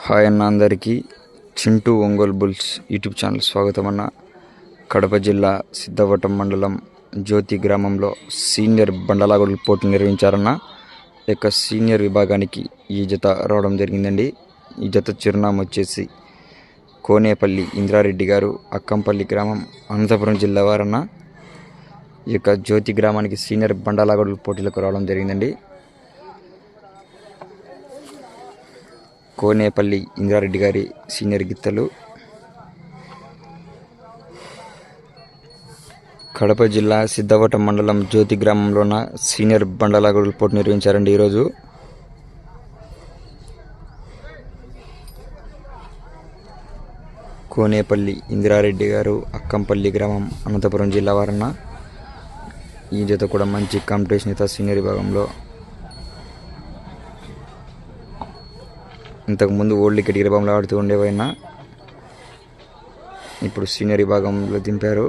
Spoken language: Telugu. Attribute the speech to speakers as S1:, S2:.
S1: హాయ్ అన్న అందరికీ Chintu Ongole bulls YouTube channel స్వాగతం అన్న. కడప జిల్లా సిద్ధవటం మండలం జ్యోతి గ్రామంలో సీనియర్ బండలాగుడుల పోటీలు నిర్వహించారన్న. యొక్క సీనియర్ విభాగానికి ఈ జత రావడం జరిగిందండి. ఈ జత చిరునామా వచ్చేసి కోనేపల్లి ఇంద్రారెడ్డి గారు, అక్కంపల్లి గ్రామం, అనంతపురం జిల్లా వారన్న. ఈ యొక్క జ్యోతి గ్రామానికి సీనియర్ బండలాగుడుల పోటీలకు రావడం జరిగిందండి. కోనేపల్లి ఇంద్రారెడ్డి గారి సీనియర్ గిత్తలు. కడప జిల్లా సిద్ధవటం మండలం జ్యోతి గ్రామంలోన సీనియర్ బండలాగుడుల పోటీ నిర్వహించారండి. ఈరోజు కోనేపల్లి ఇంద్రారెడ్డి గారు, అక్కంపల్లి గ్రామం, అనంతపురం జిల్లా వారన్న. ఈ జత కూడా మంచి కాంపిటీషన్ అయితే సీనియర్ విభాగంలో. ఇంతకుముందు ఓల్డ్ కేటగిరీ విభాగంలో ఆడుతూ ఉండేవైనా ఇప్పుడు సీనియర్ విభాగంలో దింపారు.